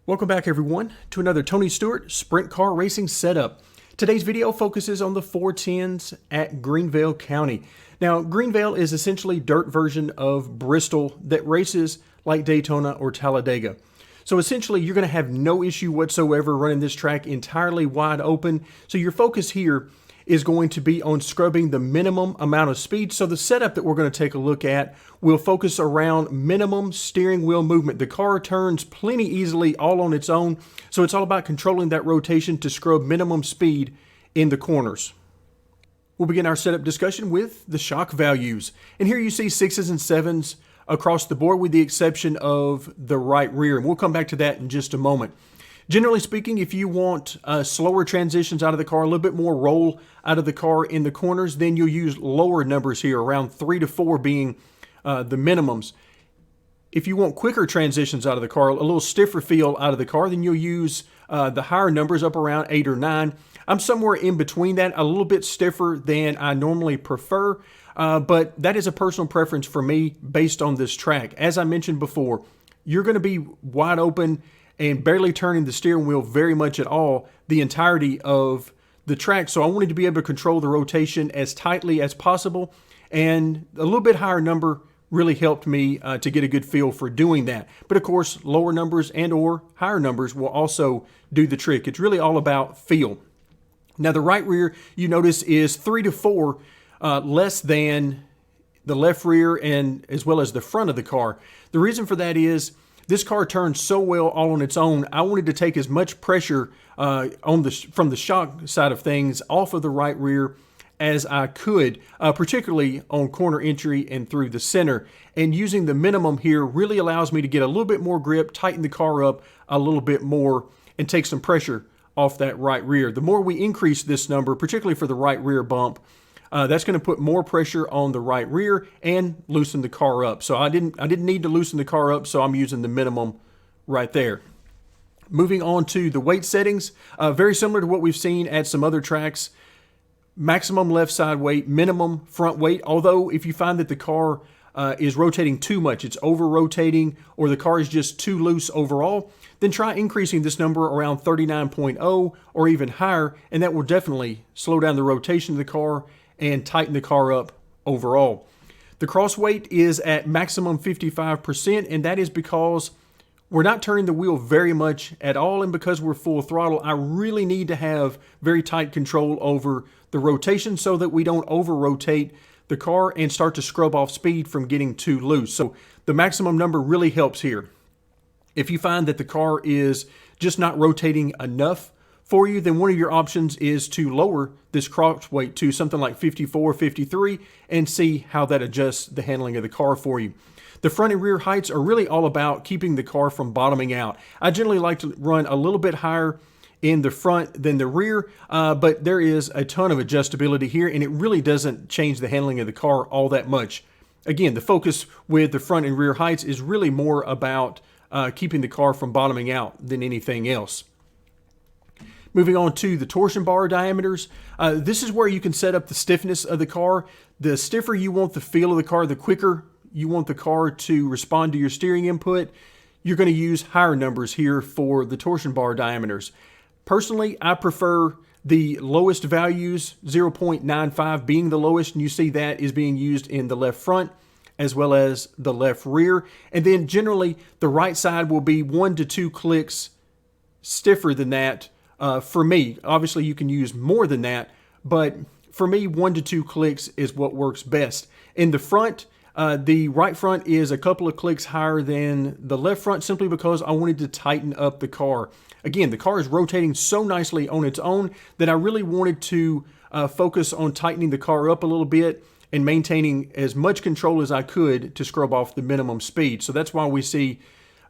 Welcome back everyone to another Tony Stewart Sprint Car Racing setup. Today's video focuses on the 410s at Greenvale County. Now, Greenvale is essentially a dirt version of Bristol that races like Daytona or Talladega. So essentially, you're going to have no issue whatsoever running this track entirely wide open. So your focus here is going to be on scrubbing the minimum amount of speed. So the setup that we're going to take a look at will focus around minimum steering wheel movement. The car turns plenty easily all on its own. So it's all about controlling that rotation to scrub minimum speed in the corners. We'll begin our setup discussion with the shock values. And here you see 6s and 7s across the board with the exception of the right rear. And we'll come back to that in just a moment. Generally speaking, if you want slower transitions out of the car, a little bit more roll out of the car in the corners, then you'll use lower numbers here, around 3 to 4 being the minimums. If you want quicker transitions out of the car, a little stiffer feel out of the car, then you'll use the higher numbers up around 8 or 9. I'm somewhere in between that, a little bit stiffer than I normally prefer, but that is a personal preference for me based on this track. As I mentioned before, you're going to be wide open and barely turning the steering wheel very much at all the entirety of the track. So I wanted to be able to control the rotation as tightly as possible, and a little bit higher number really helped me to get a good feel for doing that. But of course, lower numbers and or higher numbers will also do the trick. It's really all about feel. Now the right rear, you notice, is 3 to 4 less than the left rear and as well as the front of the car. The reason for that is this car turns so well all on its own. I wanted to take as much pressure from the shock side of things off of the right rear as I could, particularly on corner entry and through the center. And using the minimum here really allows me to get a little bit more grip, tighten the car up a little bit more, and take some pressure off that right rear. The more we increase this number, particularly for the right rear bump, that's going to put more pressure on the right rear and loosen the car up. So I didn't need to loosen the car up, so I'm using the minimum right there. Moving on to the weight settings, very similar to what we've seen at some other tracks. Maximum left side weight, minimum front weight. Although if you find that the car is rotating too much, it's over rotating, or the car is just too loose overall, then try increasing this number around 39.0 or even higher, and that will definitely slow down the rotation of the car and tighten the car up overall. The cross weight is at maximum 55%, and that is because we're not turning the wheel very much at all, and because we're full throttle, I really need to have very tight control over the rotation so that we don't over-rotate the car and start to scrub off speed from getting too loose. So the maximum number really helps here. If you find that the car is just not rotating enough for you, then one of your options is to lower this cross weight to something like 54, 53 and see how that adjusts the handling of the car for you. The front and rear heights are really all about keeping the car from bottoming out. I generally like to run a little bit higher in the front than the rear, but there is a ton of adjustability here, and it really doesn't change the handling of the car all that much. Again, the focus with the front and rear heights is really more about keeping the car from bottoming out than anything else. Moving on to the torsion bar diameters, this is where you can set up the stiffness of the car. The stiffer you want the feel of the car, the quicker you want the car to respond to your steering input, you're going to use higher numbers here for the torsion bar diameters. Personally, I prefer the lowest values, 0.95 being the lowest, and you see that is being used in the left front as well as the left rear. And then generally, the right side will be 1 to 2 clicks stiffer than that. For me, obviously you can use more than that, but for me, 1 to 2 clicks is what works best. In the front, the right front is a couple of clicks higher than the left front simply because I wanted to tighten up the car. Again, the car is rotating so nicely on its own that I really wanted to focus on tightening the car up a little bit and maintaining as much control as I could to scrub off the minimum speed. So that's why we see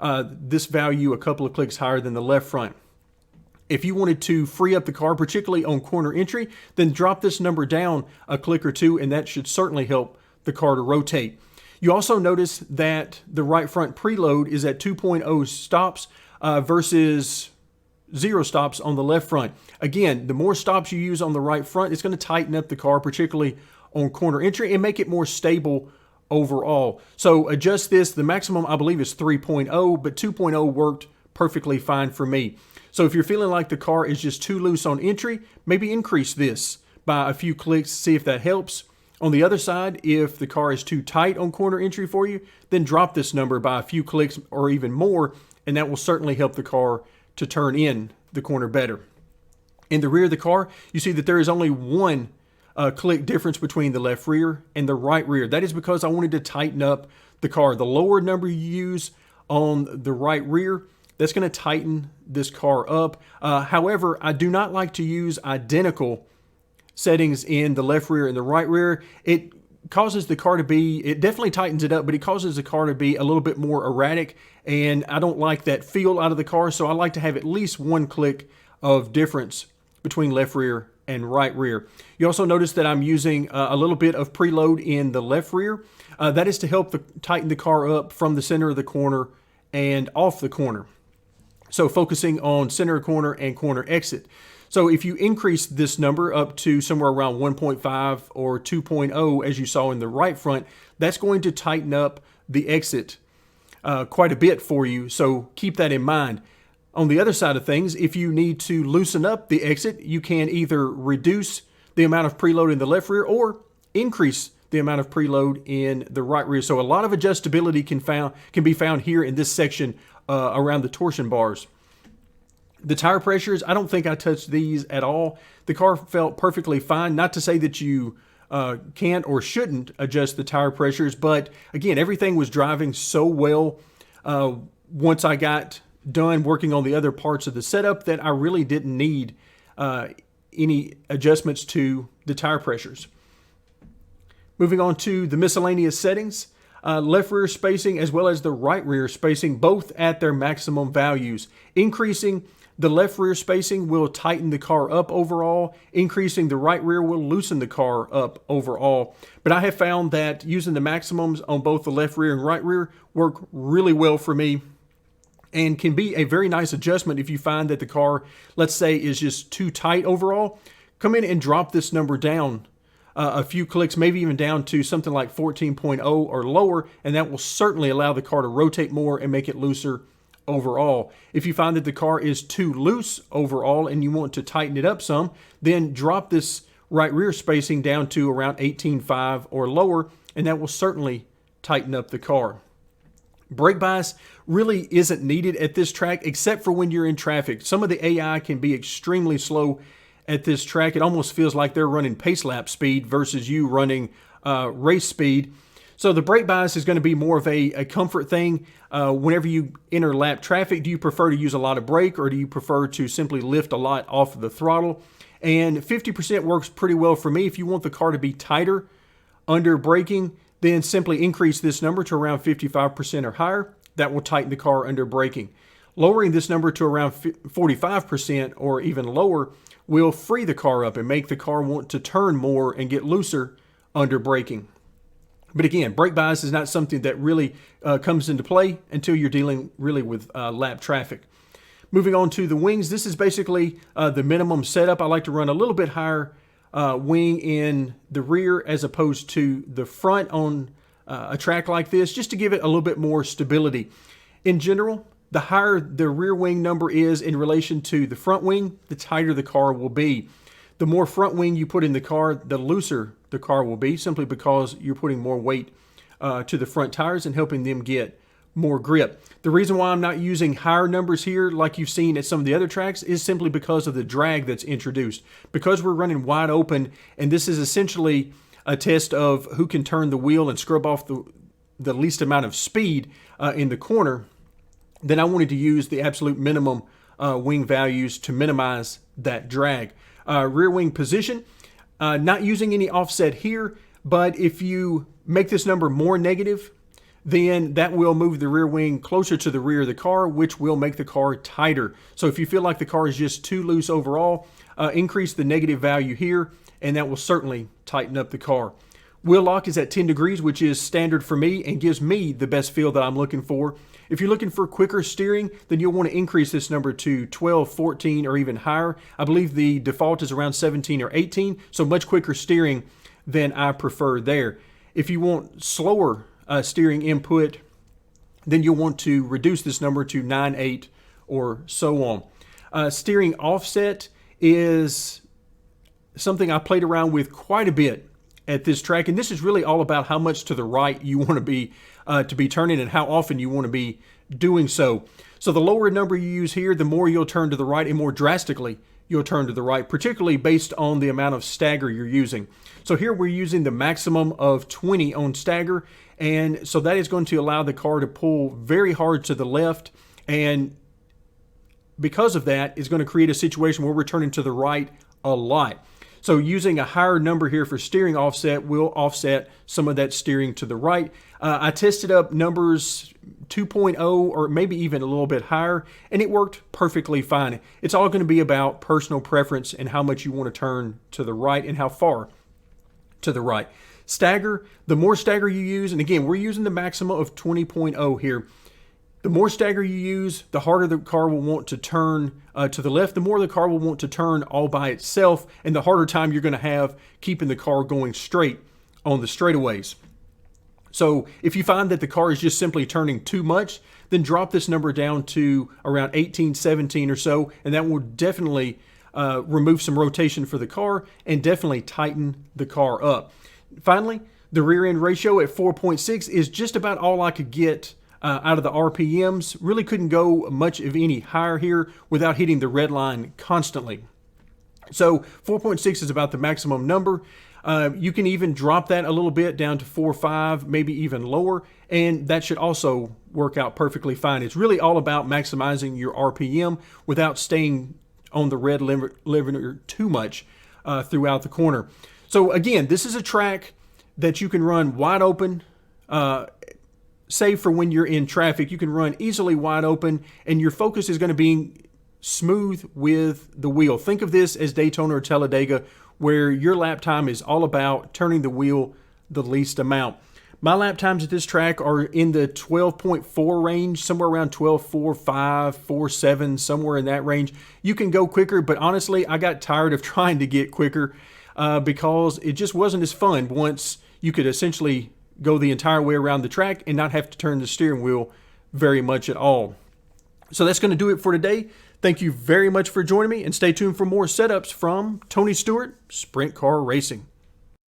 this value a couple of clicks higher than the left front. If you wanted to free up the car, particularly on corner entry, then drop this number down a click or two, and that should certainly help the car to rotate. You also notice that the right front preload is at 2.0 stops versus 0 stops on the left front. Again, the more stops you use on the right front, it's going to tighten up the car, particularly on corner entry, and make it more stable overall. So adjust this. The maximum, I believe, is 3.0, but 2.0 worked perfectly fine for me. So if you're feeling like the car is just too loose on entry, maybe increase this by a few clicks, see if that helps. On the other side, if the car is too tight on corner entry for you, then drop this number by a few clicks or even more, and that will certainly help the car to turn in the corner better. In the rear of the car, you see that there is only one click difference between the left rear and the right rear. That is because I wanted to tighten up the car. The lower number you use on the right rear, that's going to tighten this car up. However, I do not like to use identical settings in the left rear and the right rear. It causes the car to be, it definitely tightens it up, but it causes the car to be a little bit more erratic, and I don't like that feel out of the car, so I like to have at least one click of difference between left rear and right rear. You also notice that I'm using a little bit of preload in the left rear. That is to help tighten the car up from the center of the corner and off the corner. So focusing on center of corner and corner exit. So if you increase this number up to somewhere around 1.5 or 2.0, as you saw in the right front, that's going to tighten up the exit quite a bit for you. So keep that in mind. On the other side of things, if you need to loosen up the exit, you can either reduce the amount of preload in the left rear or increase the amount of preload in the right rear. So a lot of adjustability can be found here in this section around the torsion bars. The tire pressures, I don't think I touched these at all. The car felt perfectly fine. Not to say that you can't or shouldn't adjust the tire pressures, but again, everything was driving so well once I got done working on the other parts of the setup that I really didn't need any adjustments to the tire pressures. Moving on to the miscellaneous settings, left rear spacing as well as the right rear spacing, both at their maximum values. Increasing the left rear spacing will tighten the car up overall. Increasing the right rear will loosen the car up overall. But I have found that using the maximums on both the left rear and right rear work really well for me, and can be a very nice adjustment if you find that the car, let's say, is just too tight overall. Come in and drop this number down a few clicks, maybe even down to something like 14.0 or lower, and that will certainly allow the car to rotate more and make it looser overall. If you find that the car is too loose overall and you want to tighten it up some, then drop this right rear spacing down to around 18.5 or lower, and that will certainly tighten up the car. Brake bias really isn't needed at this track except for when you're in traffic. Some of the AI can be extremely slow at this track. It almost feels like they're running pace lap speed versus you running race speed. So the brake bias is going to be more of a comfort thing. Whenever you enter lap traffic, do you prefer to use a lot of brake or do you prefer to simply lift a lot off of the throttle? And 50% works pretty well for me. If you want the car to be tighter under braking, then simply increase this number to around 55% or higher. That will tighten the car under braking. Lowering this number to around 45% or even lower will free the car up and make the car want to turn more and get looser under braking. But again, brake bias is not something that really comes into play until you're dealing really with lap traffic. Moving on to the wings, this is basically the minimum setup. I like to run a little bit higher wing in the rear as opposed to the front on a track like this, just to give it a little bit more stability. In general, the higher the rear wing number is in relation to the front wing, the tighter the car will be. The more front wing you put in the car, the looser the car will be, simply because you're putting more weight to the front tires and helping them get more grip. The reason why I'm not using higher numbers here like you've seen at some of the other tracks is simply because of the drag that's introduced. Because we're running wide open, and this is essentially a test of who can turn the wheel and scrub off the least amount of speed in the corner, then I wanted to use the absolute minimum wing values to minimize that drag. Rear wing position, not using any offset here, but if you make this number more negative, then that will move the rear wing closer to the rear of the car, which will make the car tighter. So if you feel like the car is just too loose overall, increase the negative value here, and that will certainly tighten up the car. Wheel lock is at 10 degrees, which is standard for me and gives me the best feel that I'm looking for. If you're looking for quicker steering, then you'll want to increase this number to 12, 14, or even higher. I believe the default is around 17 or 18, so much quicker steering than I prefer there. If you want slower steering input, then you'll want to reduce this number to 9, 8, or so on. Steering offset is something I played around with quite a bit at this track, and this is really all about how much to the right you want to be turning and how often you want to be doing so. So the lower number you use here, the more you'll turn to the right and more drastically you'll turn to the right, particularly based on the amount of stagger you're using. So here we're using the maximum of 20 on stagger, and so that is going to allow the car to pull very hard to the left, and because of that is going to create a situation where we're turning to the right a lot. So using a higher number here for steering offset will offset some of that steering to the right. I tested up numbers 2.0 or maybe even a little bit higher, and it worked perfectly fine. It's all going to be about personal preference and how much you want to turn to the right and how far to the right. Stagger, the more stagger you use, and again, we're using the maximum of 20.0 here. The more stagger you use, the harder the car will want to turn to the left, the more the car will want to turn all by itself, and the harder time you're going to have keeping the car going straight on the straightaways. So if you find that the car is just simply turning too much, then drop this number down to around 18, 17 or so, and that will definitely remove some rotation for the car and definitely tighten the car up. Finally, the rear end ratio at 4.6 is just about all I could get out of the RPMs. Really couldn't go much of any higher here without hitting the red line constantly. So 4.6 is about the maximum number. You can even drop that a little bit down to 4.5, maybe even lower, and that should also work out perfectly fine. It's really all about maximizing your RPM without staying on the red limiter too much throughout the corner. So again, this is a track that you can run wide open, save for when you're in traffic. You can run easily wide open, and your focus is going to be smooth with the wheel. Think of this as Daytona or Talladega, where your lap time is all about turning the wheel the least amount. My lap times at this track are in the 12.4 range, somewhere around 12.45, 4.7, somewhere in that range. You can go quicker, but honestly, I got tired of trying to get quicker because it just wasn't as fun once you could essentially go the entire way around the track and not have to turn the steering wheel very much at all. So that's going to do it for today. Thank you very much for joining me, and stay tuned for more setups from Tony Stewart, Sprint Car Racing.